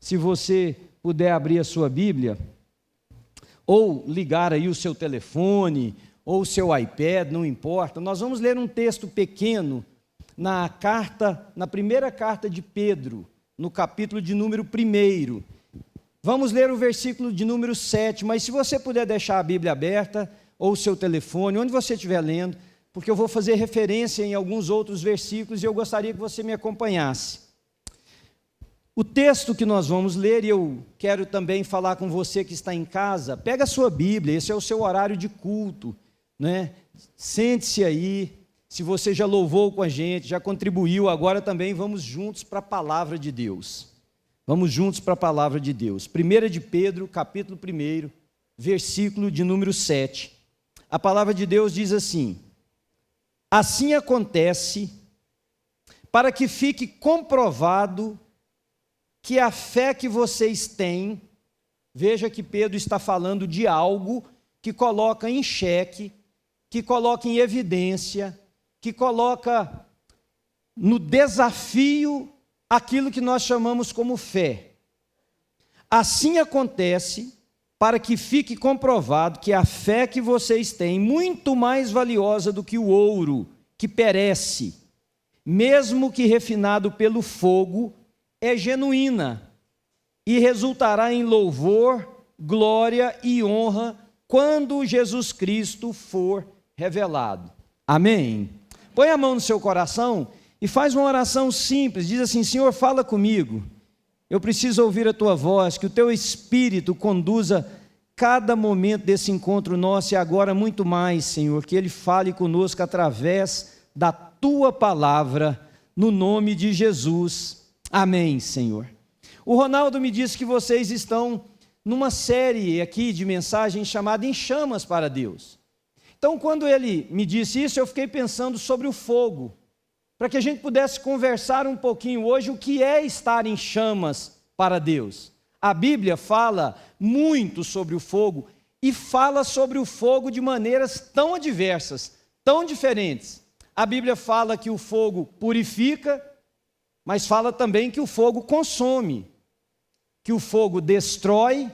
se você puder abrir a sua Bíblia, ou ligar aí o seu telefone, ou o seu iPad, não importa. Nós vamos ler um texto pequeno na primeira carta de Pedro, no capítulo de número 1. Vamos ler o versículo de número 7, mas se você puder deixar a Bíblia aberta, ou o seu telefone, onde você estiver lendo, porque eu vou fazer referência em alguns outros versículos e eu gostaria que você me acompanhasse. O texto que nós vamos ler, e eu quero também falar com você que está em casa, pega a sua Bíblia, esse é o seu horário de culto, né? Sente-se aí, se você já louvou com a gente, já contribuiu, agora também vamos juntos para a palavra de Deus. Vamos juntos para a palavra de Deus. 1 de Pedro, capítulo 1, versículo de número 7. A palavra de Deus diz assim: assim acontece para que fique comprovado que a fé que vocês têm, veja que Pedro está falando de algo que coloca em xeque, que coloca em evidência, que coloca no desafio aquilo que nós chamamos como fé. Assim acontece para que fique comprovado que a fé que vocês têm, muito mais valiosa do que o ouro, que perece, mesmo que refinado pelo fogo, é genuína e resultará em louvor, glória e honra quando Jesus Cristo for revelado. Amém? Põe a mão no seu coração e faz uma oração simples, diz assim: Senhor, fala comigo, eu preciso ouvir a Tua voz, que o Teu Espírito conduza cada momento desse encontro nosso e agora muito mais, Senhor, que Ele fale conosco através da Tua palavra, no nome de Jesus. Amém, Senhor. O Ronaldo me disse que vocês estão numa série aqui de mensagens chamada Em Chamas para Deus. Então, quando ele me disse isso, eu fiquei pensando sobre o fogo, para que a gente pudesse conversar um pouquinho hoje o que é estar em chamas para Deus. A Bíblia fala muito sobre o fogo e fala sobre o fogo de maneiras tão adversas, tão diferentes. A Bíblia fala que o fogo purifica, mas fala também que o fogo consome, que o fogo destrói,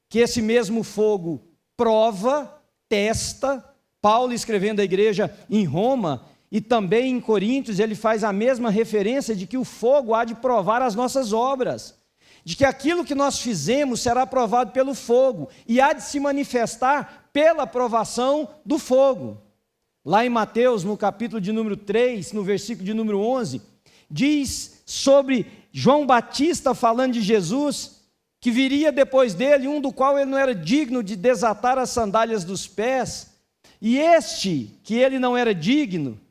que esse mesmo fogo prova, testa. Paulo, escrevendo à igreja em Roma e também em Coríntios, ele faz a mesma referência de que o fogo há de provar as nossas obras, de que aquilo que nós fizemos será provado pelo fogo e há de se manifestar pela provação do fogo. Lá em Mateus, no capítulo de número 3, no versículo de número 11, diz sobre João Batista falando de Jesus, que viria depois dele, um do qual ele não era digno de desatar as sandálias dos pés, e este, que ele não era digno,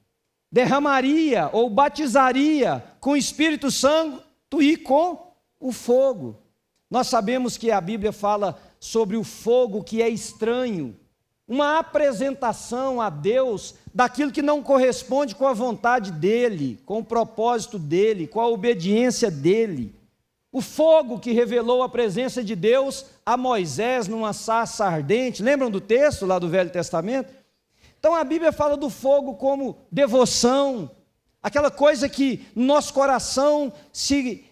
derramaria ou batizaria com o Espírito Santo e com o fogo. Nós sabemos que a Bíblia fala sobre o fogo que é estranho, uma apresentação a Deus daquilo que não corresponde com a vontade dEle, com o propósito dEle, com a obediência dEle. O fogo que revelou a presença de Deus a Moisés numa sarça ardente, lembram do texto lá do Velho Testamento? Então a Bíblia fala do fogo como devoção, aquela coisa que no nosso coração se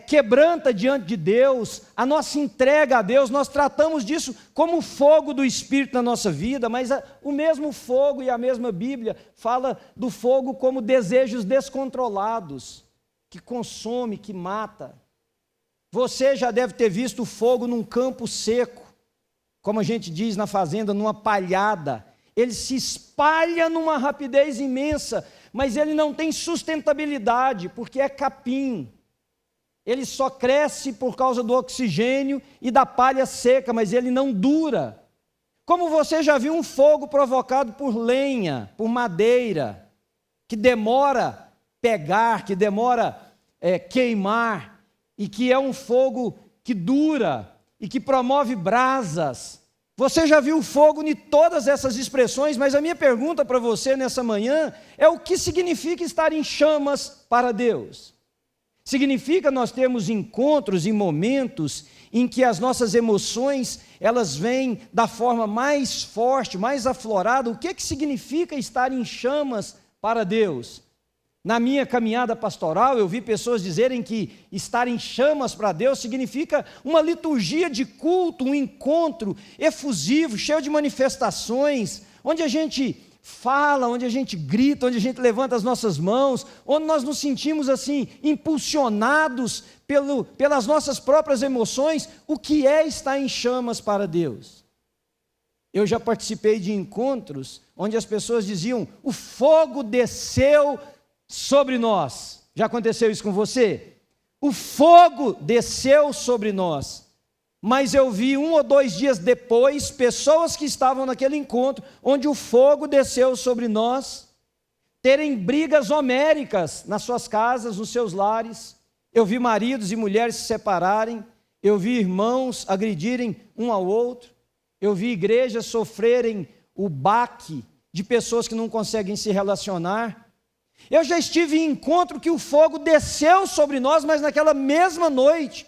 quebranta diante de Deus, a nossa entrega a Deus. Nós tratamos disso como o fogo do Espírito na nossa vida, mas o mesmo fogo e a mesma Bíblia fala do fogo como desejos descontrolados, que consome, que mata. Você já deve ter visto o fogo num campo seco, como a gente diz na fazenda, numa palhada. Ele se espalha numa rapidez imensa, mas ele não tem sustentabilidade, porque é capim. Ele só cresce por causa do oxigênio e da palha seca, mas ele não dura. Como você já viu um fogo provocado por lenha, por madeira, que demora pegar, que demora queimar, e que é um fogo que dura e que promove brasas. Você já viu fogo em todas essas expressões, mas a minha pergunta para você nessa manhã é: o que significa estar em chamas para Deus? Significa nós termos encontros e momentos em que as nossas emoções, elas vêm da forma mais forte, mais aflorada. O que significa estar em chamas para Deus? Na minha caminhada pastoral, eu vi pessoas dizerem que estar em chamas para Deus significa uma liturgia de culto, um encontro efusivo, cheio de manifestações, onde a gente fala, onde a gente grita, onde a gente levanta as nossas mãos, onde nós nos sentimos assim, impulsionados pelas nossas próprias emoções. O que é estar em chamas para Deus? Eu já participei de encontros onde as pessoas diziam: o fogo desceu sobre nós. Já aconteceu isso com você? O fogo desceu sobre nós. Mas eu vi 1 ou 2 dias depois, pessoas que estavam naquele encontro, onde o fogo desceu sobre nós, terem brigas homéricas nas suas casas, nos seus lares. Eu vi maridos e mulheres se separarem, eu vi irmãos agredirem um ao outro, eu vi igrejas sofrerem o baque de pessoas que não conseguem se relacionar. Eu já estive em encontro que o fogo desceu sobre nós, mas naquela mesma noite,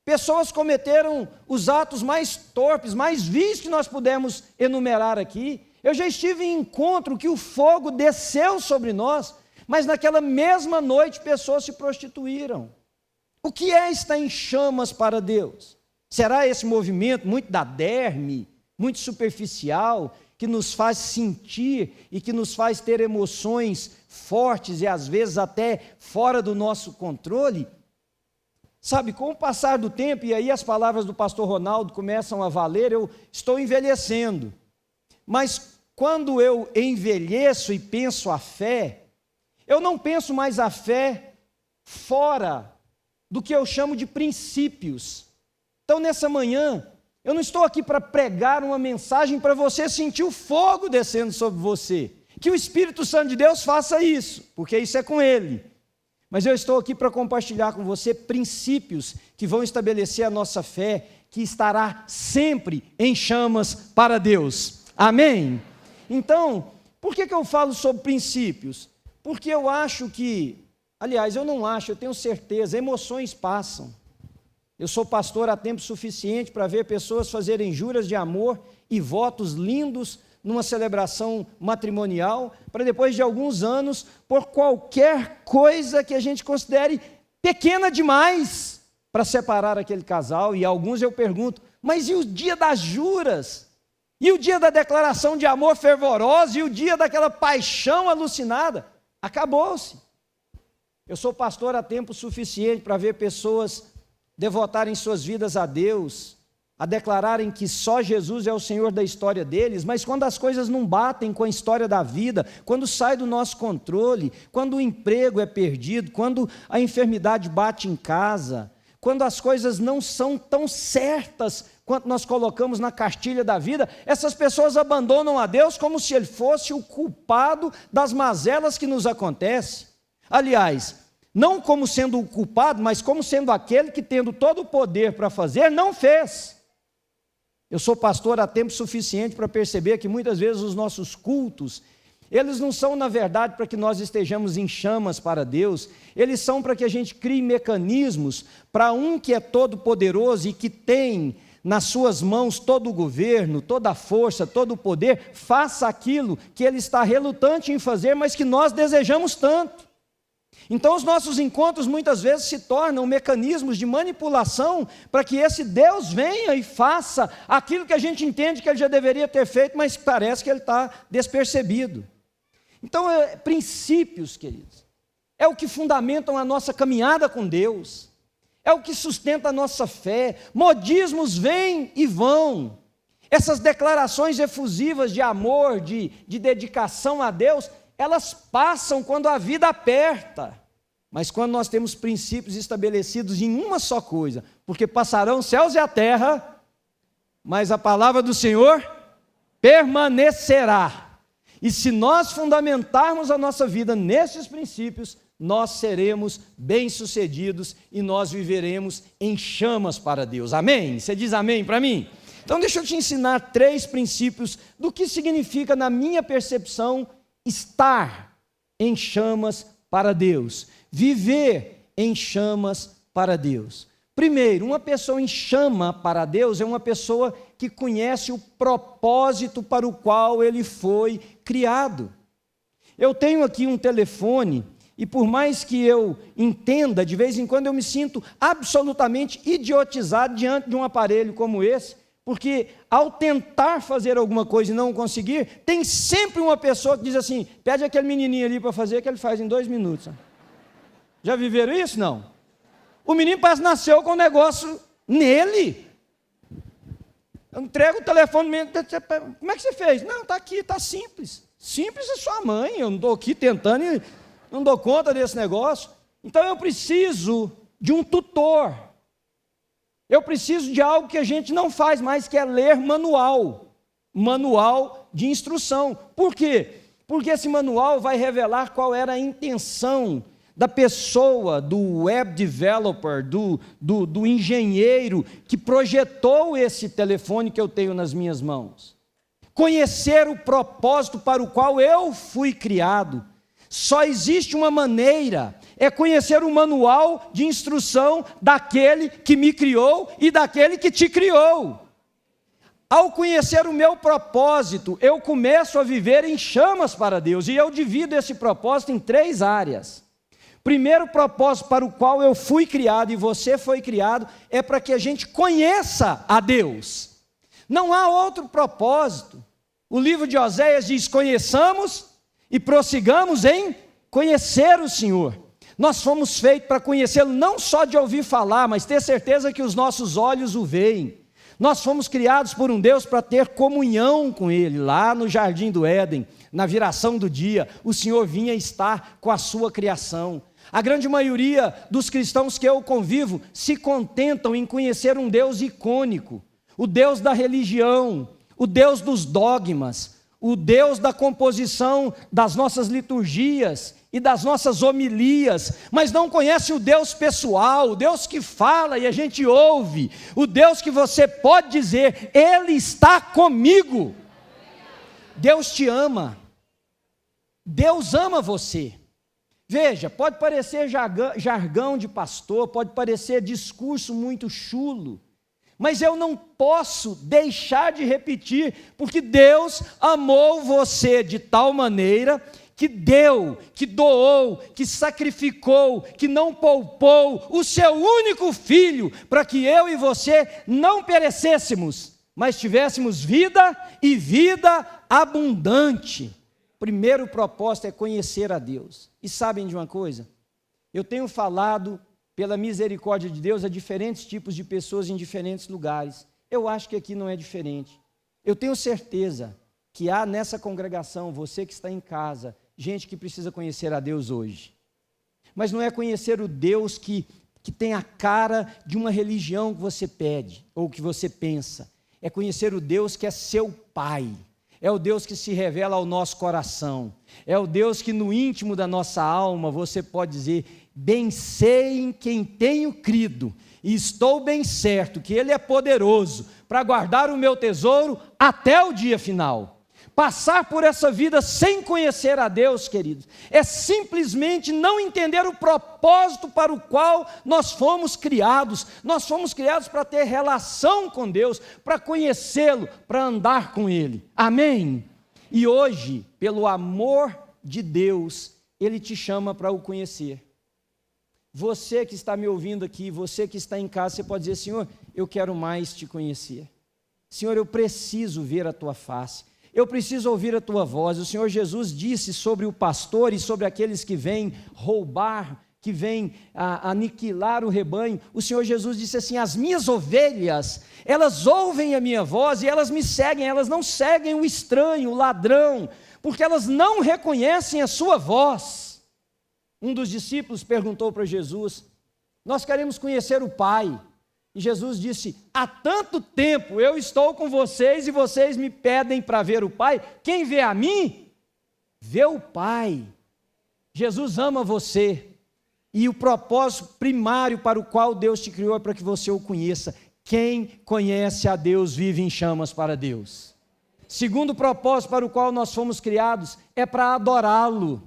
pessoas cometeram os atos mais torpes, mais vis que nós pudemos enumerar aqui. Eu já estive em encontro que o fogo desceu sobre nós, mas naquela mesma noite pessoas se prostituíram. O que é estar em chamas para Deus? Será esse movimento muito da derme, muito superficial, que nos faz sentir e que nos faz ter emoções fortes e às vezes até fora do nosso controle? Sabe, com o passar do tempo, e aí as palavras do pastor Ronaldo começam a valer, eu estou envelhecendo. Mas quando eu envelheço e penso a fé, eu não penso mais a fé fora do que eu chamo de princípios. Então, nessa manhã, eu não estou aqui para pregar uma mensagem para você sentir o fogo descendo sobre você. Que o Espírito Santo de Deus faça isso, porque isso é com Ele. Mas eu estou aqui para compartilhar com você princípios que vão estabelecer a nossa fé, que estará sempre em chamas para Deus. Amém? Então, por que eu falo sobre princípios? Porque eu acho que, aliás, eu não acho, eu tenho certeza, emoções passam. Eu sou pastor há tempo suficiente para ver pessoas fazerem juras de amor e votos lindos numa celebração matrimonial, para depois de alguns anos, por qualquer coisa que a gente considere pequena demais, para separar aquele casal. E alguns eu pergunto: mas e o dia das juras? E o dia da declaração de amor fervorosa? E o dia daquela paixão alucinada? Acabou-se. Eu sou pastor há tempo suficiente para ver pessoas devotarem suas vidas a Deus, a declararem que só Jesus é o Senhor da história deles, mas quando as coisas não batem com a história da vida, quando sai do nosso controle, quando o emprego é perdido, quando a enfermidade bate em casa, quando as coisas não são tão certas quanto nós colocamos na cartilha da vida, essas pessoas abandonam a Deus como se Ele fosse o culpado das mazelas que nos acontecem. Aliás, não como sendo o culpado, mas como sendo aquele que, tendo todo o poder para fazer, não fez. Eu sou pastor há tempo suficiente para perceber que muitas vezes os nossos cultos, eles não são, na verdade, para que nós estejamos em chamas para Deus, eles são para que a gente crie mecanismos para um que é todo poderoso e que tem nas suas mãos todo o governo, toda a força, todo o poder, faça aquilo que Ele está relutante em fazer, mas que nós desejamos tanto. Então os nossos encontros muitas vezes se tornam mecanismos de manipulação para que esse Deus venha e faça aquilo que a gente entende que Ele já deveria ter feito, mas parece que Ele está despercebido. Então, princípios, queridos, é o que fundamentam a nossa caminhada com Deus, é o que sustenta a nossa fé. Modismos vêm e vão, essas declarações efusivas de amor, de dedicação a Deus, elas passam quando a vida aperta, mas quando nós temos princípios estabelecidos em uma só coisa, porque passarão os céus e a terra, mas a palavra do Senhor permanecerá. E se nós fundamentarmos a nossa vida nesses princípios, nós seremos bem-sucedidos e nós viveremos em chamas para Deus. Amém? Você diz amém para mim? Então deixa eu te ensinar 3 princípios do que significa, na minha percepção, estar em chamas para Deus, viver em chamas para Deus. Primeiro, uma pessoa em chama para Deus é uma pessoa que conhece o propósito para o qual ele foi criado. Eu tenho aqui um telefone E por mais que eu entenda, de vez em quando eu me sinto absolutamente idiotizado diante de um aparelho como esse, porque ao tentar fazer alguma coisa e não conseguir, tem sempre uma pessoa que diz assim, pede aquele menininho ali para fazer, que ele faz em 2 minutos. Já viveram isso? Não. O menino parece que nasceu com um negócio nele. Eu entrego o telefone, como é que você fez? Não, está aqui, está simples. Simples é sua mãe, eu não estou aqui tentando e não dou conta desse negócio. Então eu preciso de um tutor. Eu preciso de algo que a gente não faz mais, que é ler manual. Manual de instrução. Por quê? Porque esse manual vai revelar qual era a intenção da pessoa, do web developer, do engenheiro que projetou esse telefone que eu tenho nas minhas mãos. Conhecer o propósito para o qual eu fui criado. Só existe uma maneira, é conhecer o manual de instrução daquele que me criou e daquele que te criou. Ao conhecer o meu propósito, eu começo a viver em chamas para Deus, e eu divido esse propósito em 3 áreas. Primeiro propósito para o qual eu fui criado e você foi criado, é para que a gente conheça a Deus. Não há outro propósito. O livro de Oséias diz, conheçamos e prossigamos em conhecer o Senhor. Nós fomos feitos para conhecê-lo não só de ouvir falar, mas ter certeza que os nossos olhos o veem. Nós fomos criados por um Deus para ter comunhão com Ele. Lá no Jardim do Éden, na viração do dia, o Senhor vinha estar com a sua criação. A grande maioria dos cristãos que eu convivo se contentam em conhecer um Deus icônico, o Deus da religião, o Deus dos dogmas, o Deus da composição das nossas liturgias e das nossas homilias, mas não conhece o Deus pessoal, o Deus que fala e a gente ouve, o Deus que você pode dizer, Ele está comigo. Deus te ama, Deus ama você. Veja, pode parecer jargão de pastor, pode parecer discurso muito chulo, mas eu não posso deixar de repetir, porque Deus amou você de tal maneira que deu, que doou, que sacrificou, que não poupou o seu único filho, para que eu e você não perecêssemos, mas tivéssemos vida e vida abundante. Primeiro propósito é conhecer a Deus. E sabem de uma coisa? Eu tenho falado pela misericórdia de Deus a diferentes tipos de pessoas em diferentes lugares. Eu acho que aqui não é diferente. Eu tenho certeza que há nessa congregação, você que está em casa, gente que precisa conhecer a Deus hoje. Mas não é conhecer o Deus que tem a cara de uma religião que você pede, ou que você pensa. É conhecer o Deus que é seu Pai. É o Deus que se revela ao nosso coração. É o Deus que no íntimo da nossa alma você pode dizer, bem sei em quem tenho crido, e estou bem certo que Ele é poderoso para guardar o meu tesouro até o dia final. Passar por essa vida sem conhecer a Deus, queridos, é simplesmente não entender o propósito para o qual nós fomos criados. Nós fomos criados para ter relação com Deus, para conhecê-lo, para andar com Ele. Amém? E hoje, pelo amor de Deus, Ele te chama para o conhecer. Você que está me ouvindo aqui, você que está em casa, você pode dizer, Senhor, eu quero mais te conhecer. Senhor, eu preciso ver a tua face. Eu preciso ouvir a tua voz. O Senhor Jesus disse sobre o pastor e sobre aqueles que vêm roubar, que vêm aniquilar o rebanho. O Senhor Jesus disse assim, as minhas ovelhas, elas ouvem a minha voz e elas me seguem, elas não seguem o estranho, o ladrão, porque elas não reconhecem a sua voz. Um dos discípulos perguntou para Jesus, nós queremos conhecer o Pai. E Jesus disse, há tanto tempo eu estou com vocês e vocês me pedem para ver o Pai. Quem vê a mim, vê o Pai. Jesus ama você. E o propósito primário para o qual Deus te criou é para que você o conheça. Quem conhece a Deus vive em chamas para Deus. Segundo propósito para o qual nós fomos criados é para adorá-lo.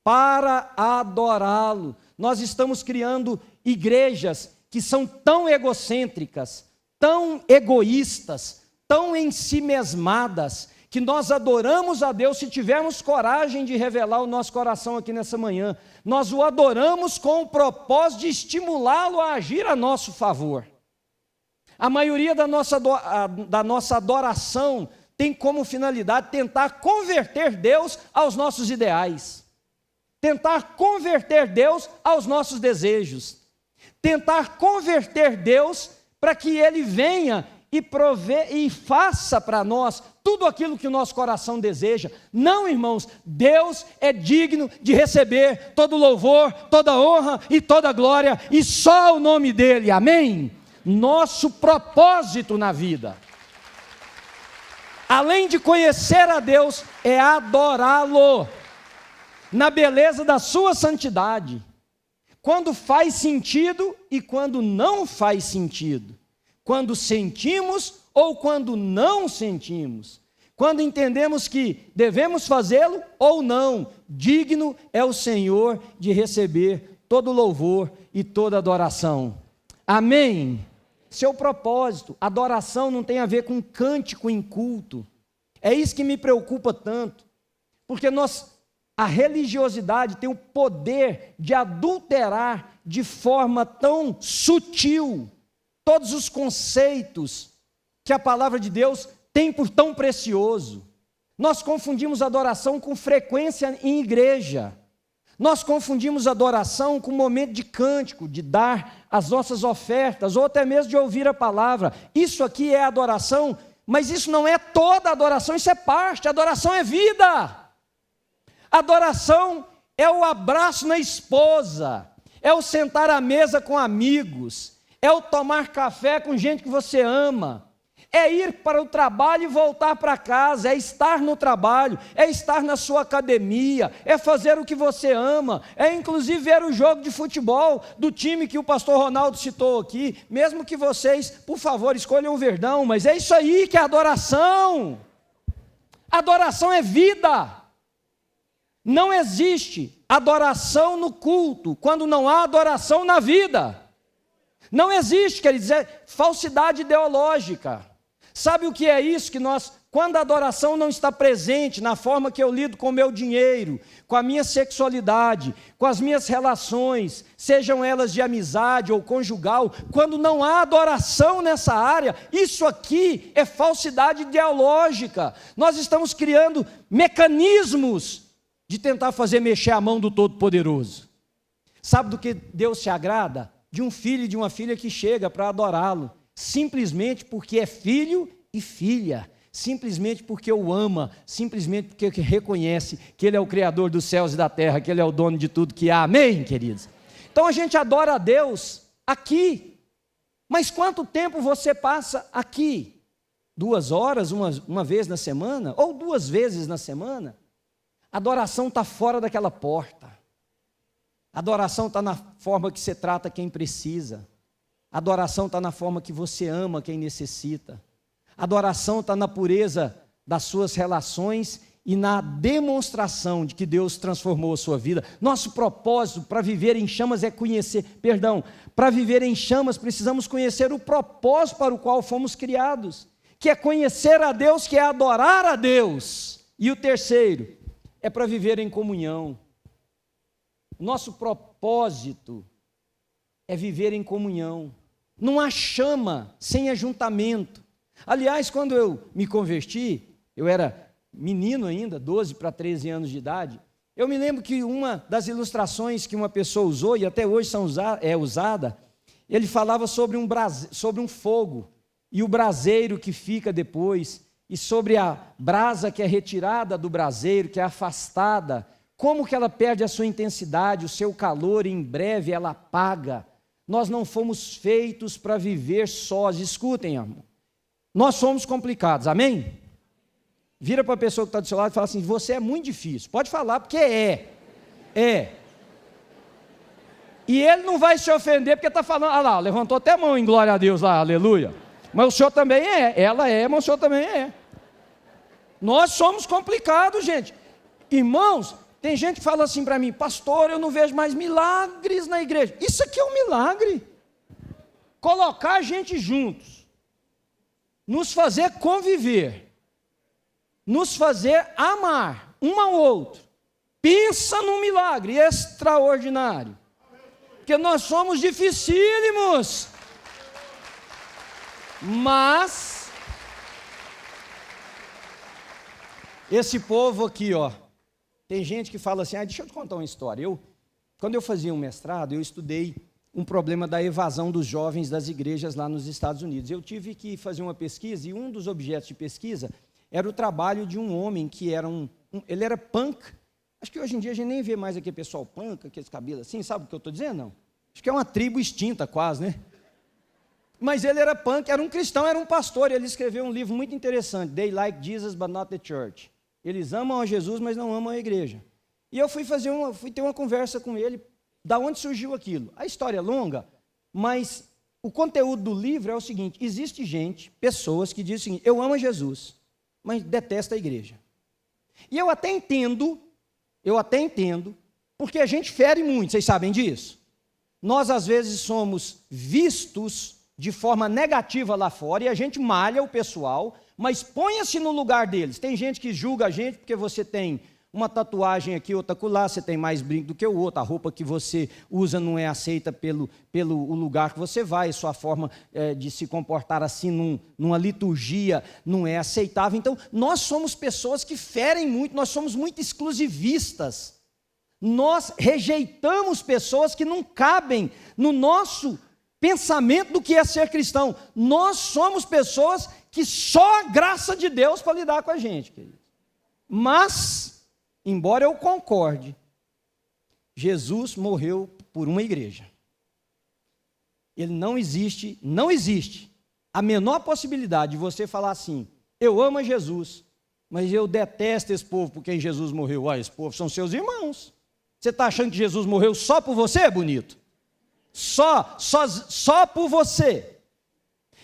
Para adorá-lo. Nós estamos criando igrejas que são tão egocêntricas, tão egoístas, tão ensimesmadas, que nós adoramos a Deus se tivermos coragem de revelar o nosso coração aqui nessa manhã. Nós o adoramos com o propósito de estimulá-lo a agir a nosso favor. A maioria da nossa adoração tem como finalidade tentar converter Deus aos nossos ideais, tentar converter Deus aos nossos desejos, tentar converter Deus para que Ele venha e provê e faça para nós tudo aquilo que o nosso coração deseja. Não, irmãos, Deus é digno de receber todo louvor, toda honra e toda glória, e só o nome dEle, amém? Nosso propósito na vida, além de conhecer a Deus, é adorá-lo, na beleza da sua santidade, quando faz sentido e quando não faz sentido, quando sentimos ou quando não sentimos, quando entendemos que devemos fazê-lo ou não, digno é o Senhor de receber todo louvor e toda adoração. Amém? Seu propósito, adoração não tem a ver com cântico em culto. É isso que me preocupa tanto, porque a religiosidade tem o poder de adulterar de forma tão sutil todos os conceitos que a palavra de Deus tem por tão precioso. Nós confundimos adoração com frequência em igreja. Nós confundimos adoração com momento de cântico, de dar as nossas ofertas, ou até mesmo de ouvir a palavra. Isso aqui é adoração, mas isso não é toda adoração, isso é parte. Adoração é vida. Adoração é o abraço na esposa, é o sentar à mesa com amigos, é o tomar café com gente que você ama, é ir para o trabalho e voltar para casa, é estar no trabalho, é estar na sua academia, é fazer o que você ama, é inclusive ver o jogo de futebol do time que o pastor Ronaldo citou aqui, mesmo que vocês, por favor, escolham o Verdão, mas é isso aí que é adoração. Adoração é vida. Não existe adoração no culto quando não há adoração na vida. Não existe, quer dizer, falsidade ideológica. Sabe o que é isso? Quando a adoração não está presente na forma que eu lido com o meu dinheiro, com a minha sexualidade, com as minhas relações, sejam elas de amizade ou conjugal, quando não há adoração nessa área, isso aqui é falsidade ideológica. Nós estamos criando mecanismos de tentar fazer mexer a mão do Todo-Poderoso. Sabe do que Deus se agrada? De um filho e de uma filha que chega para adorá-lo, simplesmente porque é filho e filha, simplesmente porque o ama, simplesmente porque reconhece que Ele é o Criador dos céus e da terra, que Ele é o dono de tudo que há, amém, queridos? Então a gente adora a Deus aqui, mas quanto tempo você passa aqui? 2 horas, uma vez na semana, ou 2 vezes na semana? A adoração está fora daquela porta. A adoração está na forma que você trata quem precisa. A adoração está na forma que você ama quem necessita. A adoração está na pureza das suas relações e na demonstração de que Deus transformou a sua vida. Nosso propósito para viver em chamas é para viver em chamas precisamos conhecer o propósito para o qual fomos criados, que é conhecer a Deus, que é adorar a Deus. E o terceiro é para viver em comunhão. Nosso propósito é viver em comunhão. Não há chama sem ajuntamento. Aliás, quando eu me converti, eu era menino ainda, 12 para 13 anos de idade, eu me lembro que uma das ilustrações que uma pessoa usou, e até hoje é usada, ele falava sobre um fogo, e o braseiro que fica depois, e sobre a brasa que é retirada do braseiro, que é afastada, como que ela perde a sua intensidade, o seu calor, e em breve ela apaga. Nós não fomos feitos para viver sós. Escutem, amor. Nós somos complicados, amém? Vira para a pessoa que está do seu lado e fala assim: você é muito difícil. Pode falar, porque é. E ele não vai se ofender porque está falando, lá, levantou até a mão em glória a Deus lá, aleluia. Mas o senhor também é, ela é, mas o senhor também é. Nós somos complicados, gente. Irmãos, tem gente que fala assim para mim: pastor, eu não vejo mais milagres na igreja. Isso aqui é um milagre. Colocar a gente juntos, nos fazer conviver, nos fazer amar um ao outro. Pensa num milagre extraordinário. Porque nós somos dificílimos. Mas esse povo aqui, ó, tem gente que fala assim, deixa eu te contar uma história. Quando eu fazia um mestrado, eu estudei um problema da evasão dos jovens das igrejas lá nos Estados Unidos. Eu tive que fazer uma pesquisa e um dos objetos de pesquisa era o trabalho de um homem que era ele era punk. Acho que hoje em dia a gente nem vê mais aquele pessoal punk, aqueles cabelos assim, sabe o que eu estou dizendo? Não. Acho que é uma tribo extinta quase, né? Mas ele era punk, era um cristão, era um pastor, e ele escreveu um livro muito interessante, They Like Jesus But Not the Church. Eles amam a Jesus, mas não amam a igreja. E eu fui ter uma conversa com ele, da onde surgiu aquilo. A história é longa, mas o conteúdo do livro é o seguinte: existe gente, pessoas que dizem o seguinte, eu amo a Jesus, mas detesto a igreja. E eu até entendo, porque a gente fere muito, vocês sabem disso? Nós às vezes somos vistos de forma negativa lá fora, e a gente malha o pessoal, mas ponha-se no lugar deles. Tem gente que julga a gente porque você tem uma tatuagem aqui, outra acolá, você tem mais brinco do que o outro, a roupa que você usa não é aceita pelo lugar que você vai, sua forma de se comportar assim numa liturgia não é aceitável. Então, nós somos pessoas que ferem muito, nós somos muito exclusivistas. Nós rejeitamos pessoas que não cabem no nosso pensamento do que é ser cristão. Nós somos pessoas que só a graça de Deus para lidar com a gente, querido. Mas, embora eu concorde, Jesus morreu por uma igreja. Ele não existe a menor possibilidade de você falar assim, eu amo a Jesus, mas eu detesto esse povo por quem Jesus morreu. Esse povo são seus irmãos. Você está achando que Jesus morreu só por você, bonito? Só por você.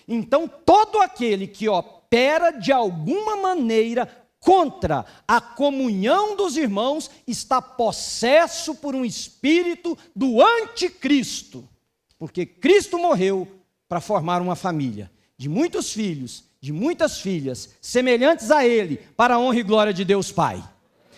Então, todo aquele que opera de alguma maneira contra a comunhão dos irmãos está possesso por um espírito do anticristo. Porque Cristo morreu para formar uma família de muitos filhos, de muitas filhas, semelhantes a Ele, para a honra e glória de Deus Pai.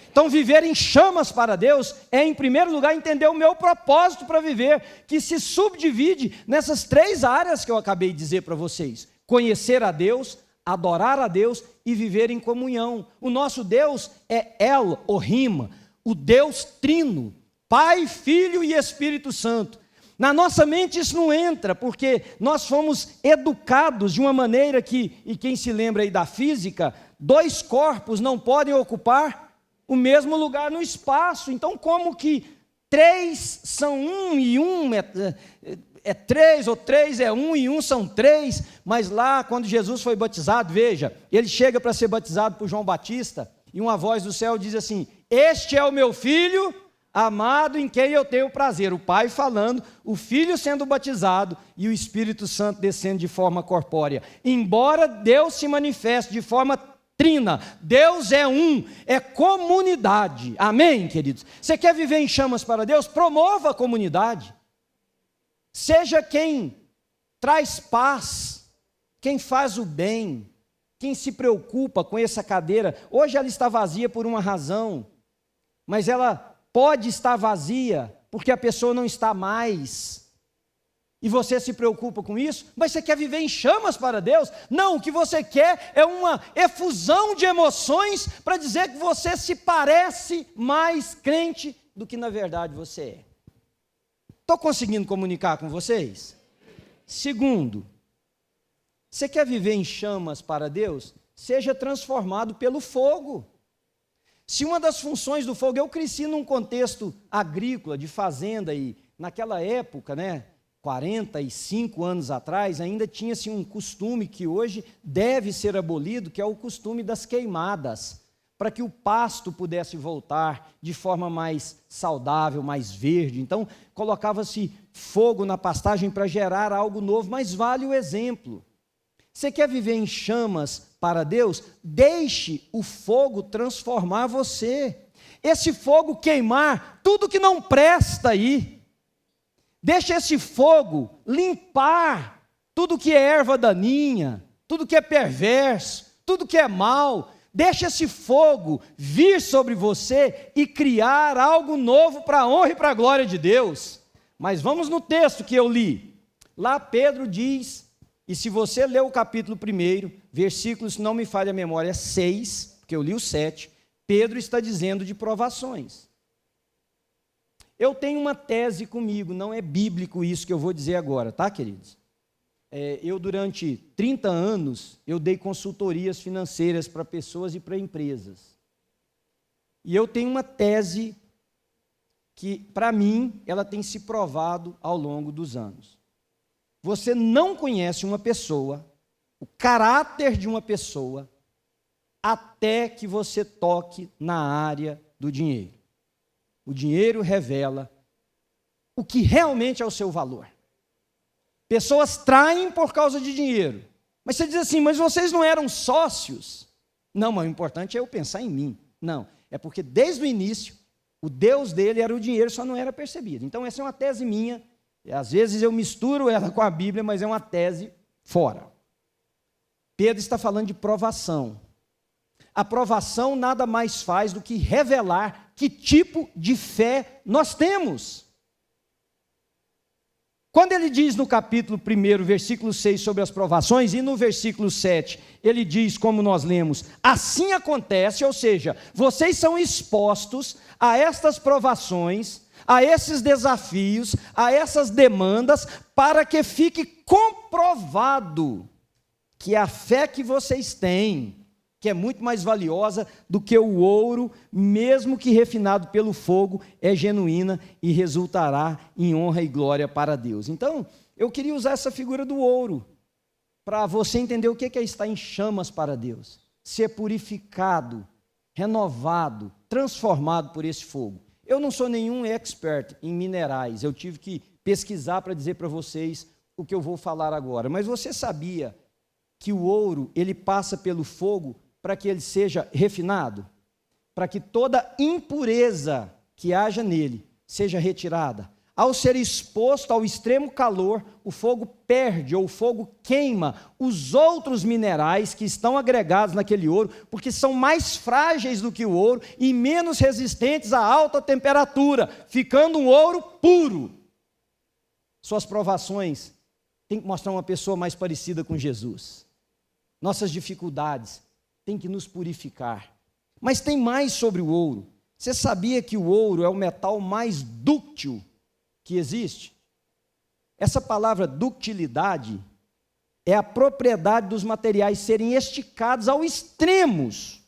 Então, viver em chamas para Deus é, em primeiro lugar, entender o meu propósito para viver, que se subdivide nessas 3 áreas que eu acabei de dizer para vocês: conhecer a Deus, adorar a Deus e viver em comunhão. O nosso Deus é Elohim, o Deus trino, Pai, Filho e Espírito Santo. Na nossa mente isso não entra, porque nós fomos educados de uma maneira que, e quem se lembra aí da física, 2 corpos não podem ocupar o mesmo lugar no espaço. Então, como que 3 são 1 e 1 é 3, ou 3 é 1 e 1 são 3, mas lá, quando Jesus foi batizado, veja, ele chega para ser batizado por João Batista, e uma voz do céu diz assim, este é o meu filho amado em quem eu tenho prazer. O Pai falando, o Filho sendo batizado e o Espírito Santo descendo de forma corpórea. Embora Deus se manifeste de forma trina, Deus é é comunidade. Amém, queridos? Você quer viver em chamas para Deus? Promova a comunidade. Seja quem traz paz, quem faz o bem, quem se preocupa com essa cadeira. Hoje ela está vazia por uma razão, mas ela pode estar vazia porque a pessoa não está mais. E você se preocupa com isso? Mas você quer viver em chamas para Deus? Não, o que você quer é uma efusão de emoções para dizer que você se parece mais crente do que na verdade você é. Estou conseguindo comunicar com vocês? Segundo, você quer viver em chamas para Deus? Seja transformado pelo fogo. Se uma das funções do fogo, eu cresci num contexto agrícola, de fazenda, e naquela época, 45 anos atrás, ainda tinha-se um costume que hoje deve ser abolido, que é o costume das queimadas, para que o pasto pudesse voltar de forma mais saudável, mais verde. Então, colocava-se fogo na pastagem para gerar algo novo, mas vale o exemplo. Você quer viver em chamas para Deus? Deixe o fogo transformar você. Esse fogo queimar tudo que não presta aí. Deixa esse fogo limpar tudo que é erva daninha, tudo que é perverso, tudo que é mal. Deixa esse fogo vir sobre você e criar algo novo para a honra e para a glória de Deus. Mas vamos no texto que eu li. Lá Pedro diz, e se você ler o capítulo 1, versículos, se não me falha a memória, 6, porque eu li o 7, Pedro está dizendo de provações. Eu tenho uma tese comigo, não é bíblico isso que eu vou dizer agora, tá, queridos? Eu, durante 30 anos, eu dei consultorias financeiras para pessoas e para empresas. E eu tenho uma tese que, para mim, ela tem se provado ao longo dos anos. Você não conhece uma pessoa, o caráter de uma pessoa, até que você toque na área do dinheiro. O dinheiro revela o que realmente é o seu valor. Pessoas traem por causa de dinheiro. Mas você diz assim, mas vocês não eram sócios? Não, mas o importante é eu pensar em mim. Não, é porque desde o início, o Deus dele era o dinheiro, só não era percebido. Então essa é uma tese minha, às vezes eu misturo ela com a Bíblia, mas é uma tese fora. Pedro está falando de provação. A provação nada mais faz do que revelar que tipo de fé nós temos. Quando ele diz no capítulo 1, versículo 6, sobre as provações, e no versículo 7, ele diz, como nós lemos, assim acontece, ou seja, vocês são expostos a estas provações, a esses desafios, a essas demandas, para que fique comprovado que a fé que vocês têm, que é muito mais valiosa do que o ouro, mesmo que refinado pelo fogo, é genuína e resultará em honra e glória para Deus. Então, eu queria usar essa figura do ouro, para você entender o que é estar em chamas para Deus, ser purificado, renovado, transformado por esse fogo. Eu não sou nenhum expert em minerais, eu tive que pesquisar para dizer para vocês o que eu vou falar agora, mas você sabia que o ouro, ele passa pelo fogo para que ele seja refinado, para que toda impureza que haja nele seja retirada. Ao ser exposto ao extremo calor, o fogo perde, ou o fogo queima os outros minerais que estão agregados naquele ouro, porque são mais frágeis do que o ouro e menos resistentes a alta temperatura, ficando um ouro puro. Suas provações têm que mostrar uma pessoa mais parecida com Jesus. Nossas dificuldades têm que nos purificar. Mas tem mais sobre o ouro. Você sabia que o ouro é o metal mais dúctil que existe? Essa palavra ductilidade é a propriedade dos materiais serem esticados ao extremos,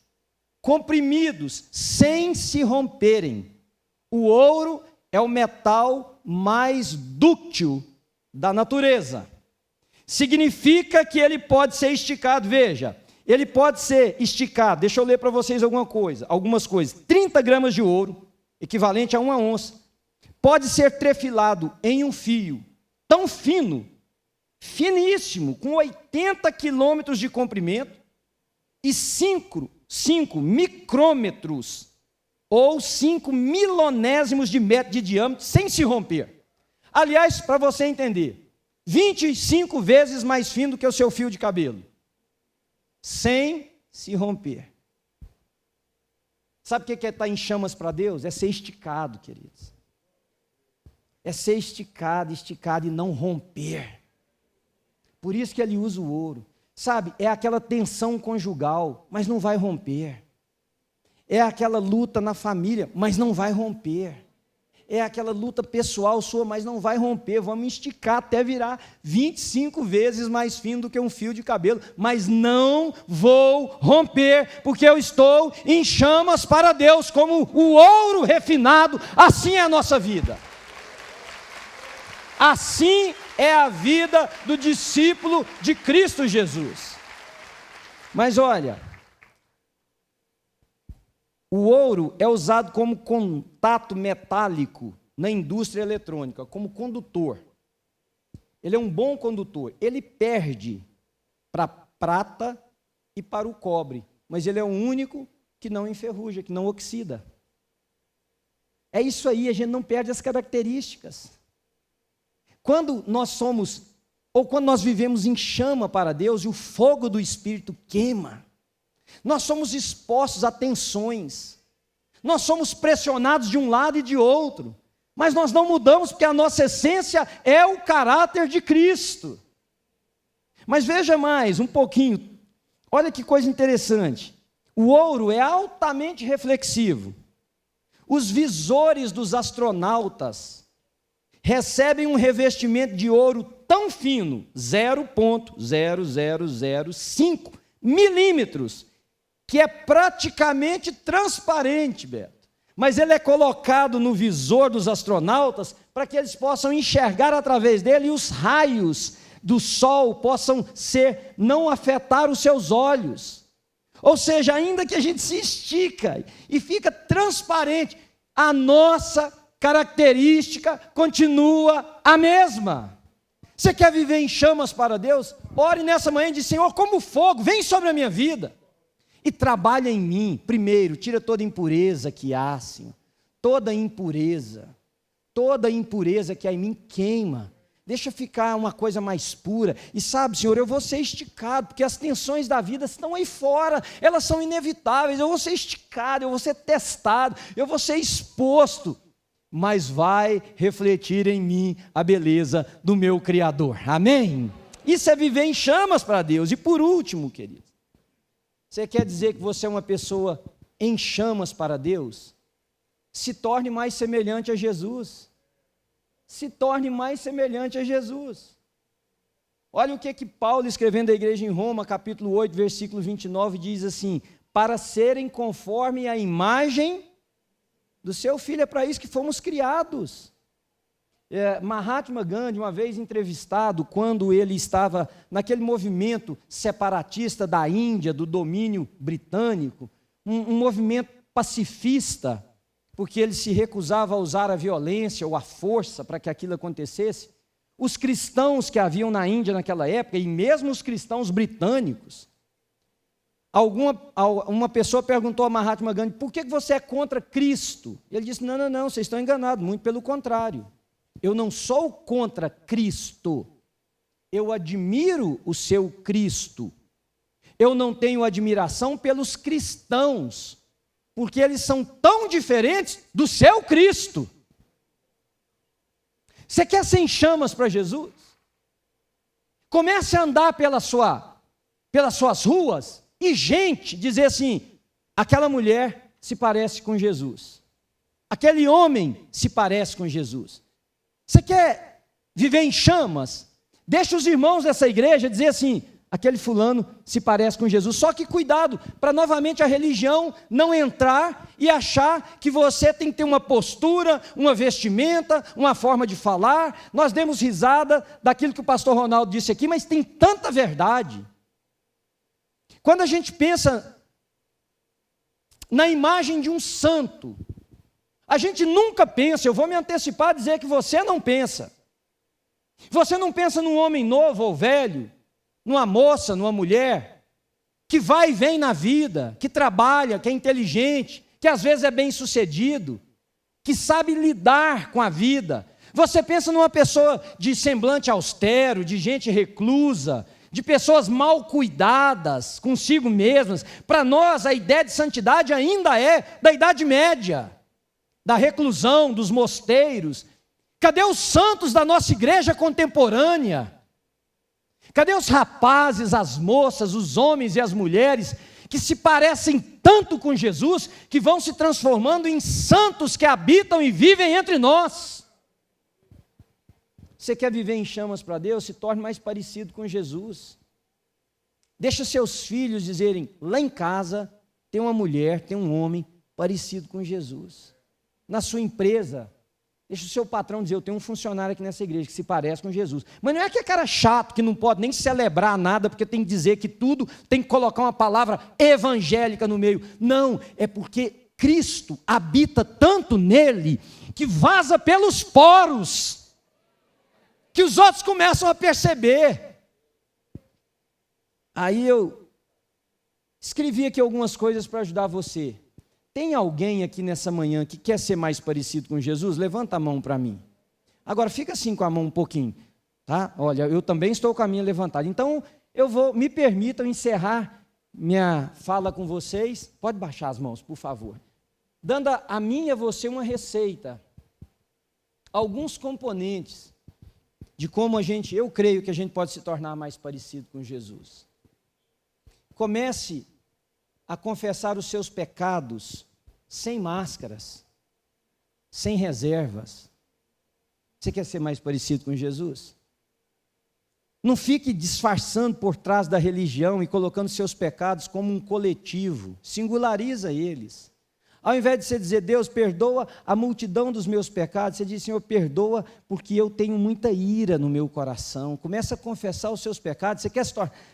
comprimidos, sem se romperem. O ouro é o metal mais dúctil da natureza. Significa que ele pode ser esticado, veja, ele pode ser esticado, deixa eu ler para vocês algumas coisas, 30 gramas de ouro, equivalente a 1 onça, pode ser trefilado em um fio tão fino, finíssimo, com 80 quilômetros de comprimento e 5 micrômetros, ou 5 milonésimos de metro de diâmetro, sem se romper. Aliás, para você entender, 25 vezes mais fino do que o seu fio de cabelo, sem se romper. Sabe o que é estar em chamas para Deus? É ser esticado, queridos. É ser esticado e não romper. Por isso que ele usa o ouro. Sabe, é aquela tensão conjugal, mas não vai romper. É aquela luta na família, mas não vai romper. É aquela luta pessoal sua, mas não vai romper. Vamos esticar até virar 25 vezes mais fino do que um fio de cabelo, mas não vou romper, porque eu estou em chamas para Deus, como o ouro refinado. Assim é a nossa vida. Assim é a vida do discípulo de Cristo Jesus. Mas olha, o ouro é usado como contato metálico na indústria eletrônica, como condutor. Ele é um bom condutor. Ele perde para a prata e para o cobre, mas ele é o único que não enferruja, que não oxida. É isso aí, a gente não perde as características. Quando nós quando nós vivemos em chama para Deus e o fogo do Espírito queima, Nós somos expostos a tensões, nós somos pressionados de um lado e de outro, mas nós não mudamos porque a nossa essência é o caráter de Cristo. Mas veja mais um pouquinho, olha que coisa interessante, o ouro é altamente reflexivo. Os visores dos astronautas recebem um revestimento de ouro tão fino, 0,0005 milímetros, que é praticamente transparente, Beto. Mas ele é colocado no visor dos astronautas para que eles possam enxergar através dele e os raios do sol possam não afetar os seus olhos. Ou seja, ainda que a gente se estica e fica transparente, a nossa característica continua a mesma. Você quer viver em chamas para Deus? Ore nessa manhã e diz: Senhor, como fogo, vem sobre a minha vida e trabalha em mim. Primeiro, tira toda impureza que há, Senhor. Toda impureza que há em mim queima. Deixa ficar uma coisa mais pura. E sabe, Senhor, eu vou ser esticado, porque as tensões da vida estão aí fora, elas são inevitáveis. Eu vou ser esticado, eu vou ser testado, eu vou ser exposto, mas vai refletir em mim a beleza do meu Criador. Amém? Isso é viver em chamas para Deus. E por último, querido, você quer dizer que você é uma pessoa em chamas para Deus? Se torne mais semelhante a Jesus. Se torne mais semelhante a Jesus. Olha o que Paulo, escrevendo à igreja em Roma, capítulo 8, versículo 29, diz assim: para serem conforme a imagem do seu Filho. É para isso que fomos criados. Mahatma Gandhi, uma vez entrevistado, quando ele estava naquele movimento separatista da Índia, do domínio britânico, um movimento pacifista, porque ele se recusava a usar a violência ou a força para que aquilo acontecesse. Os cristãos que haviam na Índia naquela época, e mesmo os cristãos britânicos, uma pessoa perguntou a Mahatma Gandhi: por que você é contra Cristo? Ele disse: não, vocês estão enganados, muito pelo contrário. Eu não sou contra Cristo, eu admiro o seu Cristo. Eu não tenho admiração pelos cristãos, porque eles são tão diferentes do seu Cristo. Você quer ser em chamas para Jesus? Comece a andar pelas suas ruas e gente dizer assim: aquela mulher se parece com Jesus, aquele homem se parece com Jesus. Você quer viver em chamas? Deixa os irmãos dessa igreja dizer assim: aquele fulano se parece com Jesus. Só que cuidado, para novamente a religião não entrar e achar que você tem que ter uma postura, uma vestimenta, uma forma de falar. Nós demos risada daquilo que o pastor Ronaldo disse aqui, mas tem tanta verdade. Quando a gente pensa na imagem de um santo, a gente nunca pensa, eu vou me antecipar a dizer que você não pensa. Você não pensa num homem novo ou velho, numa moça, numa mulher, que vai e vem na vida, que trabalha, que é inteligente, que às vezes é bem-sucedido, que sabe lidar com a vida. Você pensa numa pessoa de semblante austero, de gente reclusa, de pessoas mal cuidadas consigo mesmas. Para nós, a ideia de santidade ainda é da Idade Média, da reclusão, dos mosteiros. Cadê os santos da nossa igreja contemporânea? Cadê os rapazes, as moças, os homens e as mulheres que se parecem tanto com Jesus, que vão se transformando em santos que habitam e vivem entre nós? Você quer viver em chamas para Deus? Se torne mais parecido com Jesus. Deixa seus filhos dizerem: lá em casa tem uma mulher, tem um homem parecido com Jesus. Na sua empresa, deixa o seu patrão dizer: eu tenho um funcionário aqui nessa igreja que se parece com Jesus. Mas não é aquele cara chato que não pode nem celebrar nada, porque tem que dizer que tudo tem que colocar uma palavra evangélica no meio. Não, é porque Cristo habita tanto nele, que vaza pelos poros, que os outros começam a perceber. Aí eu escrevi aqui algumas coisas para ajudar você. Tem alguém aqui nessa manhã que quer ser mais parecido com Jesus? Levanta a mão para mim. Agora fica assim com a mão um pouquinho, tá? Olha, eu também estou com a minha levantada. Então me permitam encerrar minha fala com vocês, pode baixar as mãos, por favor, dando a mim e a você uma receita, alguns componentes de como eu creio que a gente pode se tornar mais parecido com Jesus. Comece a confessar os seus pecados sem máscaras, sem reservas. Você quer ser mais parecido com Jesus? Não fique disfarçando por trás da religião e colocando seus pecados como um coletivo. Singulariza eles. Ao invés de você dizer, Deus, perdoa a multidão dos meus pecados, você diz, Senhor, perdoa porque eu tenho muita ira no meu coração. Começa a confessar os seus pecados.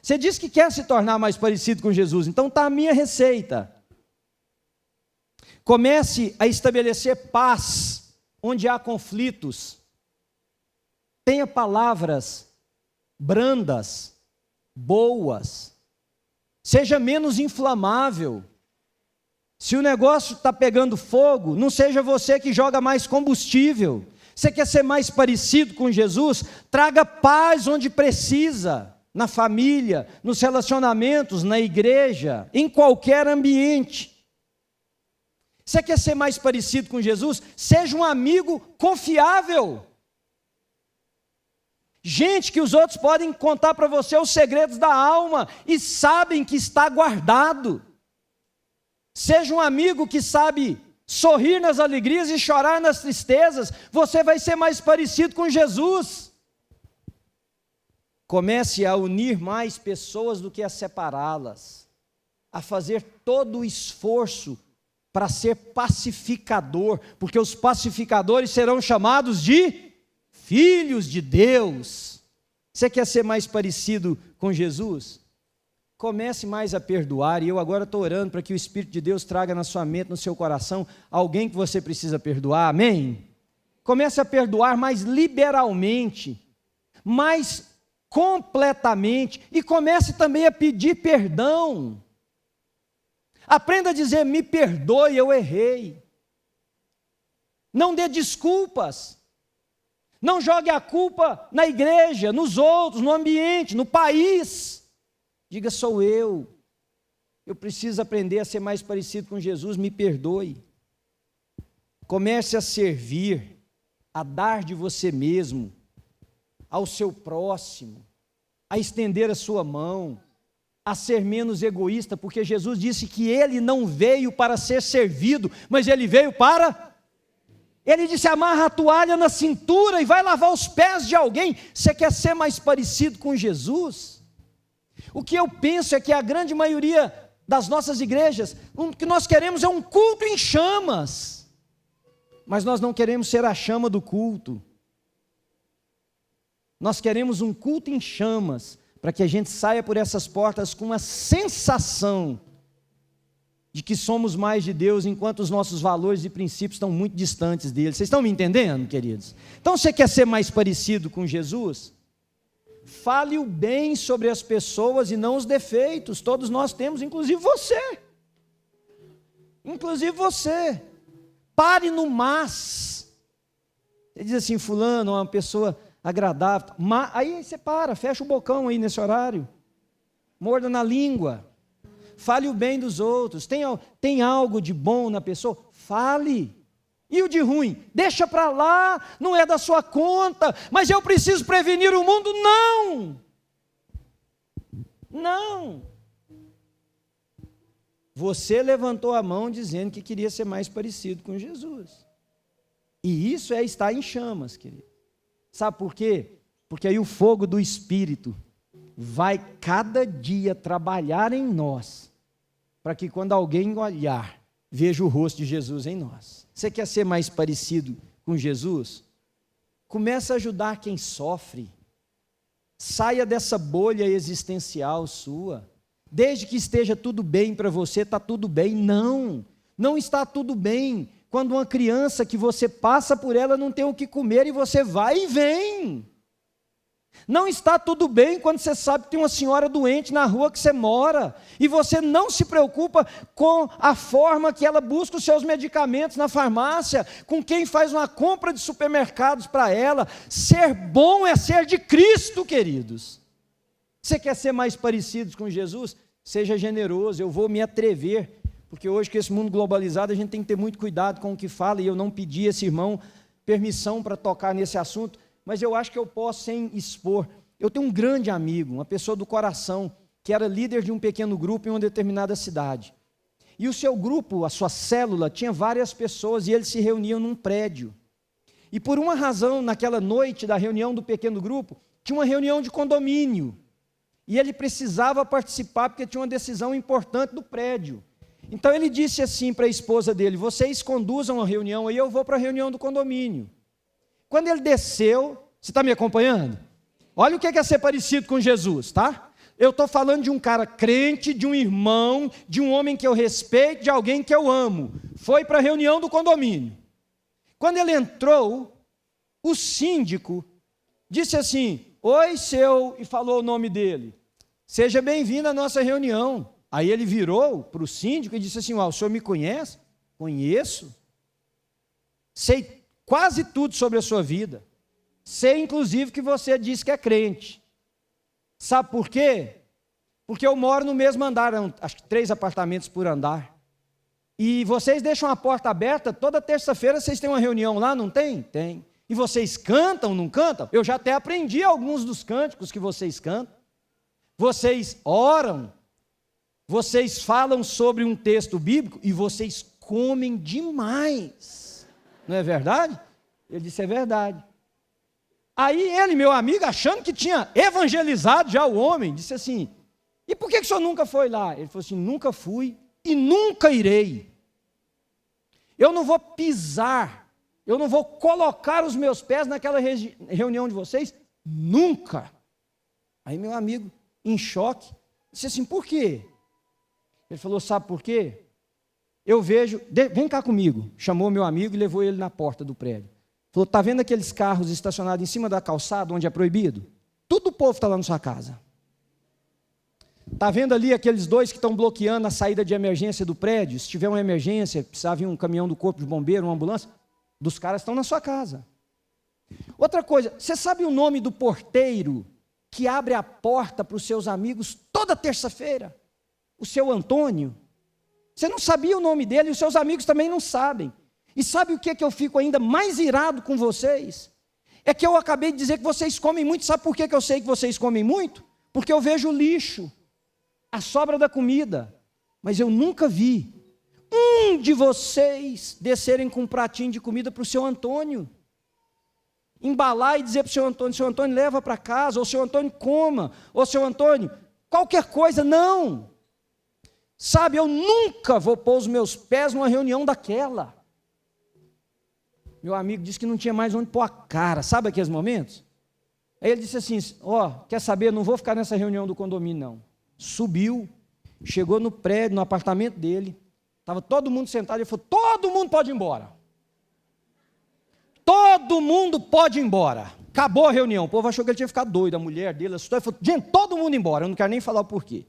Você diz que quer se tornar mais parecido com Jesus, então está a minha receita. Comece a estabelecer paz onde há conflitos. Tenha palavras brandas, boas. Seja menos inflamável. Se o negócio está pegando fogo, não seja você que joga mais combustível. Você quer ser mais parecido com Jesus? Traga paz onde precisa, na família, nos relacionamentos, na igreja, em qualquer ambiente. Você quer ser mais parecido com Jesus? Seja um amigo confiável. Gente que os outros podem contar para você os segredos da alma e sabem que está guardado. Seja um amigo que sabe sorrir nas alegrias e chorar nas tristezas. Você vai ser mais parecido com Jesus. Comece a unir mais pessoas do que a separá-las. A fazer todo o esforço para ser pacificador, porque os pacificadores serão chamados de filhos de Deus. Você quer ser mais parecido com Jesus? Comece mais a perdoar, e eu agora estou orando para que o Espírito de Deus traga na sua mente, no seu coração, alguém que você precisa perdoar, amém? Comece a perdoar mais liberalmente, mais completamente, e comece também a pedir perdão. Aprenda a dizer, me perdoe, eu errei. Não dê desculpas. Não jogue a culpa na igreja, nos outros, no ambiente, no país. Diga, sou eu. Eu preciso aprender a ser mais parecido com Jesus, me perdoe. Comece a servir, a dar de você mesmo, ao seu próximo, a estender a sua mão, a ser menos egoísta, porque Jesus disse que Ele não veio para ser servido, mas Ele veio para... Ele disse, amarra a toalha na cintura e vai lavar os pés de alguém. Você quer ser mais parecido com Jesus? O que eu penso é que a grande maioria das nossas igrejas, o que nós queremos é um culto em chamas, mas nós não queremos ser a chama do culto. Nós queremos um culto em chamas, para que a gente saia por essas portas com uma sensação de que somos mais de Deus, enquanto os nossos valores e princípios estão muito distantes dele. Vocês estão me entendendo, queridos? Então, você quer ser mais parecido com Jesus? Fale o bem sobre as pessoas e não os defeitos. Todos nós temos, inclusive você. Inclusive você. Pare no mas. Você diz assim, fulano, uma pessoa agradável. Aí você para, fecha o bocão aí nesse horário. Morda na língua. Fale o bem dos outros. Tem algo de bom na pessoa? Fale. E o de ruim? Deixa para lá, não é da sua conta, mas eu preciso prevenir o mundo? Não! Não! Você levantou a mão dizendo que queria ser mais parecido com Jesus. E isso é estar em chamas, querido. Sabe por quê? Porque aí o fogo do Espírito vai cada dia trabalhar em nós, para que quando alguém olhar, veja o rosto de Jesus em nós. Você quer ser mais parecido com Jesus? Comece a ajudar quem sofre. Saia dessa bolha existencial sua. Desde que esteja tudo bem para você, está tudo bem. Não, não está tudo bem. Quando uma criança que você passa por ela não tem o que comer e você vai e vem. Não está tudo bem quando você sabe que tem uma senhora doente na rua que você mora e você não se preocupa com a forma que ela busca os seus medicamentos na farmácia, com quem faz uma compra de supermercados para ela. Ser bom é ser de Cristo, queridos. Você quer ser mais parecidos com Jesus? seja generoso, eu vou me atrever, porque hoje com esse mundo globalizado a gente tem que ter muito cuidado com o que fala, e eu não pedi a esse irmão permissão para tocar nesse assunto, mas eu acho que eu posso sem expor. Eu tenho um grande amigo, uma pessoa do coração, que era líder de um pequeno grupo em uma determinada cidade. E o seu grupo, a sua célula, tinha várias pessoas e eles se reuniam num prédio. E por uma razão, naquela noite da reunião do pequeno grupo, tinha uma reunião de condomínio. E ele precisava participar porque tinha uma decisão importante do prédio. Então ele disse assim para a esposa dele: vocês conduzam a reunião e eu vou para a reunião do condomínio. Quando ele desceu, você está me acompanhando? Olha o que é ser parecido com Jesus, tá? Eu estou falando de um cara crente, de um irmão, de um homem que eu respeito, de alguém que eu amo. Foi para a reunião do condomínio. Quando ele entrou, o síndico disse assim: oi, seu, e falou o nome dele. Seja bem-vindo à nossa reunião. Aí ele virou para o síndico e disse assim: o senhor me conhece? Conheço. Sei quase tudo sobre a sua vida. Sei, inclusive, que você disse que é crente. Sabe por quê? Porque eu moro no mesmo andar, acho que 3 apartamentos por andar. E vocês deixam a porta aberta, toda terça-feira vocês têm uma reunião lá, não tem? Tem. E vocês cantam, não cantam? Eu já até aprendi alguns dos cânticos que vocês cantam. Vocês oram, vocês falam sobre um texto bíblico e vocês comem demais. Não é verdade? Ele disse: é verdade. Aí ele, meu amigo, achando que tinha evangelizado já o homem, disse assim: e por que o senhor nunca foi lá? Ele falou assim: nunca fui e nunca irei. Eu não vou pisar, eu não vou colocar os meus pés naquela reunião de vocês, nunca. Aí meu amigo, em choque, disse assim: por quê? Ele falou: sabe por quê? Eu vejo, vem cá comigo. Chamou meu amigo e levou ele na porta do prédio. Falou: está vendo aqueles carros estacionados em cima da calçada, onde é proibido? Todo o povo está lá na sua casa. Está vendo ali aqueles 2 que estão bloqueando a saída de emergência do prédio? Se tiver uma emergência, precisava vir um caminhão do corpo de bombeiro, uma ambulância, dos caras estão na sua casa. Outra coisa, você sabe o nome do porteiro que abre a porta para os seus amigos toda terça-feira? O seu Antônio. Você não sabia o nome dele e os seus amigos também não sabem. E sabe o que é que eu fico ainda mais irado com vocês? É que eu acabei de dizer que vocês comem muito. Sabe por que eu sei que vocês comem muito? Porque eu vejo o lixo, a sobra da comida. Mas eu nunca vi um de vocês descerem com um pratinho de comida para o seu Antônio. Embalar e dizer para o seu Antônio, leva para casa, ou seu Antônio coma, ou seu Antônio, qualquer coisa. Não. Sabe, eu nunca vou pôr os meus pés numa reunião daquela. Meu amigo disse que não tinha mais onde pôr a cara. Sabe aqueles momentos? Aí ele disse assim: quer saber, não vou ficar nessa reunião do condomínio não. Subiu, chegou no prédio, no apartamento dele, estava todo mundo sentado, ele falou: todo mundo pode ir embora. Todo mundo pode ir embora. Acabou a reunião. O povo achou que ele tinha ficado doido, a mulher dele assustou, ele falou: gente, todo mundo embora. Eu não quero nem falar o porquê.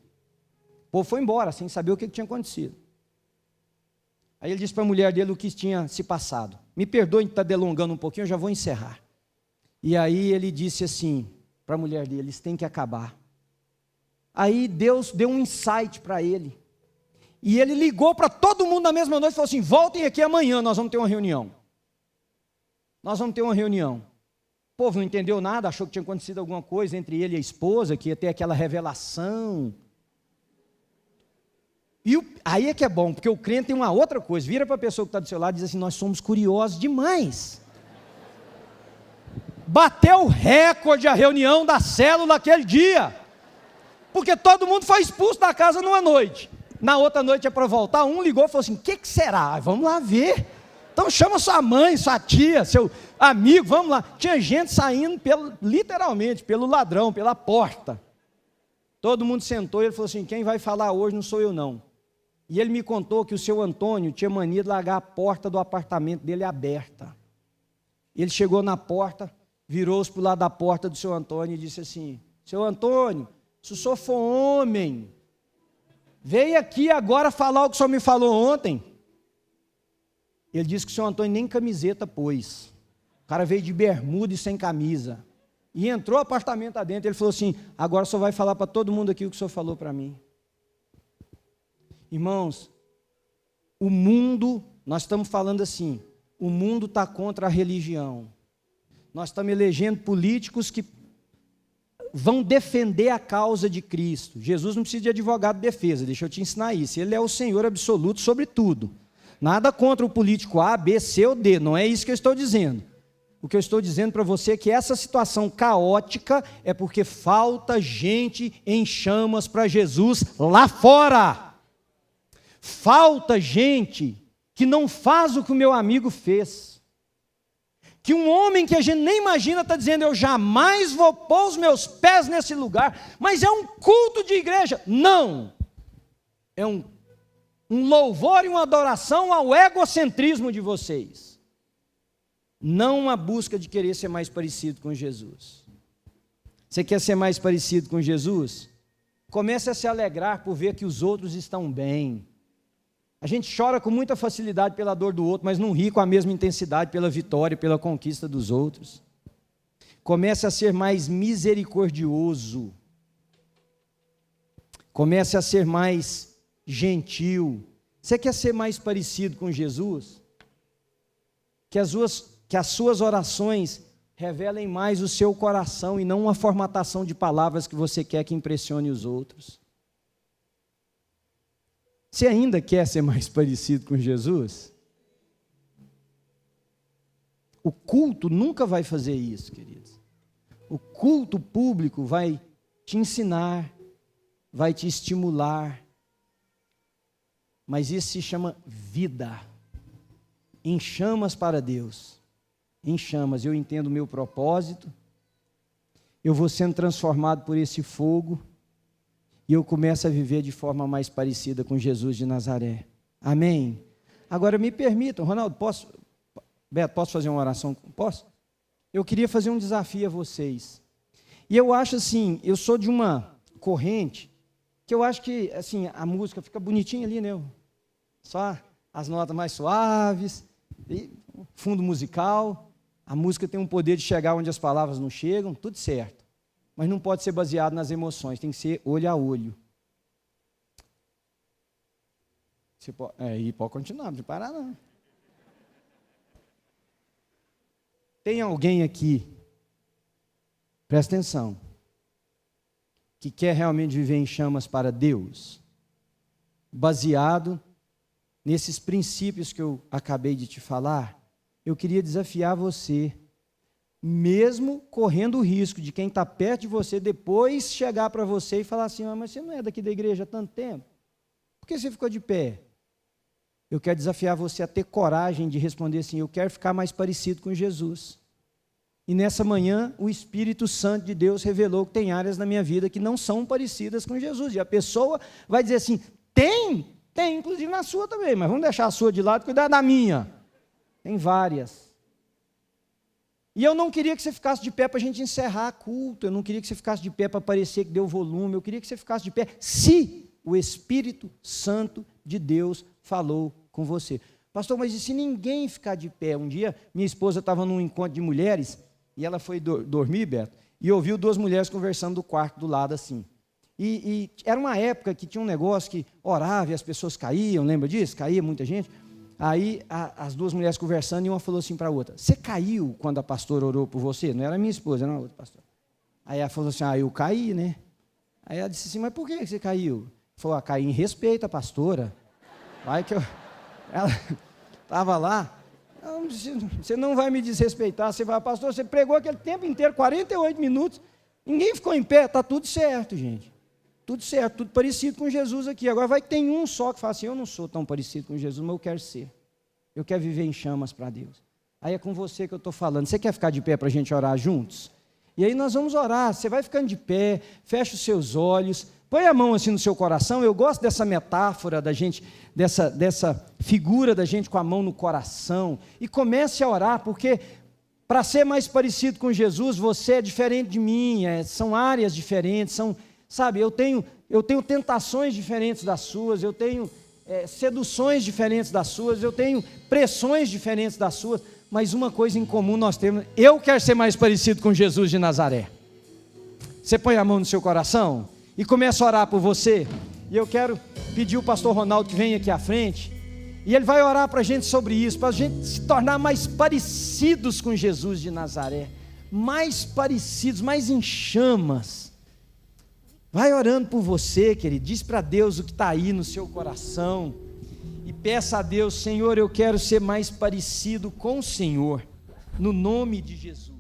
O povo foi embora, sem saber o que tinha acontecido. Aí ele disse para a mulher dele o que tinha se passado. Me perdoe de estar delongando um pouquinho, eu já vou encerrar. E aí ele disse assim para a mulher dele: eles têm que acabar. Aí Deus deu um insight para ele. E ele ligou para todo mundo na mesma noite e falou assim: voltem aqui amanhã, nós vamos ter uma reunião. Nós vamos ter uma reunião. O povo não entendeu nada, achou que tinha acontecido alguma coisa entre ele e a esposa, que ia ter aquela revelação. E aí é que é bom, porque o crente tem uma outra coisa. Vira para a pessoa que está do seu lado e diz assim: nós somos curiosos demais. Bateu o recorde a reunião da célula aquele dia. Porque todo mundo foi expulso da casa numa noite. Na outra noite é para voltar, um ligou e falou assim: o que será? Vamos lá ver. Então chama sua mãe, sua tia, seu amigo, vamos lá. Tinha gente saindo, literalmente, pelo ladrão, pela porta. Todo mundo sentou e ele falou assim: quem vai falar hoje não sou eu não. E ele me contou que o seu Antônio tinha mania de largar a porta do apartamento dele aberta. Ele chegou na porta, virou-se para o lado da porta do seu Antônio e disse assim: seu Antônio, se o senhor for homem, veio aqui agora falar o que o senhor me falou ontem. Ele disse que o seu Antônio nem camiseta pôs. O cara veio de bermuda e sem camisa. E entrou o apartamento adentro. Ele falou assim: agora o senhor vai falar para todo mundo aqui o que o senhor falou para mim. Irmãos, o mundo, nós estamos falando assim, o mundo está contra a religião. Nós estamos elegendo políticos que vão defender a causa de Cristo. Jesus não precisa de advogado de defesa, deixa eu te ensinar isso. Ele é o Senhor absoluto sobre tudo. Nada contra o político A, B, C ou D, não é isso que eu estou dizendo. O que eu estou dizendo para você é que essa situação caótica é porque falta gente em chamas para Jesus lá fora. Falta gente que não faz o que o meu amigo fez. Que um homem que a gente nem imagina está dizendo, eu jamais vou pôr os meus pés nesse lugar, mas é um culto de igreja. Não! É um louvor e uma adoração ao egocentrismo de vocês. Não a busca de querer ser mais parecido com Jesus. Você quer ser mais parecido com Jesus? Comece a se alegrar por ver que os outros estão bem. A gente chora com muita facilidade pela dor do outro, mas não ri com a mesma intensidade pela vitória, pela conquista dos outros. Comece a ser mais misericordioso. Comece a ser mais gentil. Você quer ser mais parecido com Jesus? Que as suas orações revelem mais o seu coração e não uma formatação de palavras que você quer que impressione os outros. Você ainda quer ser mais parecido com Jesus? O culto nunca vai fazer isso, queridos. O culto público vai te ensinar, vai te estimular, mas isso se chama vida. Em chamas para Deus. Em chamas, eu entendo o meu propósito, eu vou sendo transformado por esse fogo, e eu começo a viver de forma mais parecida com Jesus de Nazaré. Amém? Agora me permitam, Ronaldo, Beto, posso fazer uma oração? Posso? Eu queria fazer um desafio a vocês. E eu acho assim, eu sou de uma corrente, que eu acho que assim, a música fica bonitinha ali, né? Só as notas mais suaves, e fundo musical, a música tem um poder de chegar onde as palavras não chegam, tudo certo. Mas não pode ser baseado nas emoções, tem que ser olho a olho. Você pode, e pode continuar, não pode parar não. Tem alguém aqui, presta atenção, que quer realmente viver em chamas para Deus, baseado nesses princípios que eu acabei de te falar? Eu queria desafiar você, mesmo correndo o risco de quem está perto de você depois chegar para você e falar assim, mas você não é daqui da igreja há tanto tempo, por que você ficou de pé? Eu quero desafiar você a ter coragem de responder assim, eu quero ficar mais parecido com Jesus. E nessa manhã, o Espírito Santo de Deus revelou que tem áreas na minha vida que não são parecidas com Jesus. E a pessoa vai dizer assim, tem, inclusive na sua também, mas vamos deixar a sua de lado e cuidar da minha. Tem várias. E eu não queria que você ficasse de pé para a gente encerrar culto, eu não queria que você ficasse de pé para parecer que deu volume, eu queria que você ficasse de pé se o Espírito Santo de Deus falou com você. Pastor, mas e se ninguém ficar de pé? Um dia, minha esposa estava num encontro de mulheres, e ela foi dormir, Beto, e ouviu duas mulheres conversando do quarto do lado assim. E era uma época que tinha um negócio que orava e as pessoas caíam, lembra disso? Caía muita gente. Aí as duas mulheres conversando e uma falou assim para a outra, você caiu quando a pastora orou por você? Não era minha esposa, era a outra pastora. Aí ela falou assim, eu caí, né? Aí ela disse assim, mas por que você caiu? Falou, caí em respeito à pastora. Vai que ela estava lá, você não vai me desrespeitar, você vai, pastor, você pregou aquele tempo inteiro, 48 minutos, ninguém ficou em pé, está tudo certo, gente. Tudo certo, tudo parecido com Jesus aqui. Agora vai que tem um só que fala assim, eu não sou tão parecido com Jesus, mas eu quero ser. Eu quero viver em chamas para Deus. Aí é com você que eu estou falando. Você quer ficar de pé para a gente orar juntos? E aí nós vamos orar. Você vai ficando de pé, fecha os seus olhos, põe a mão assim no seu coração. Eu gosto dessa metáfora da gente, dessa figura da gente com a mão no coração. E comece a orar, porque para ser mais parecido com Jesus, você é diferente de mim, são áreas diferentes, sabe, eu tenho tentações diferentes das suas, eu tenho seduções diferentes das suas, eu tenho pressões diferentes das suas, mas uma coisa em comum nós temos, eu quero ser mais parecido com Jesus de Nazaré. Você põe a mão no seu coração e começa a orar por você, e eu quero pedir o pastor Ronaldo que venha aqui à frente, e ele vai orar para a gente sobre isso, para a gente se tornar mais parecidos com Jesus de Nazaré, mais parecidos, mais em chamas. Vai orando por você, querido, diz para Deus o que está aí no seu coração, e peça a Deus: Senhor, eu quero ser mais parecido com o Senhor, no nome de Jesus.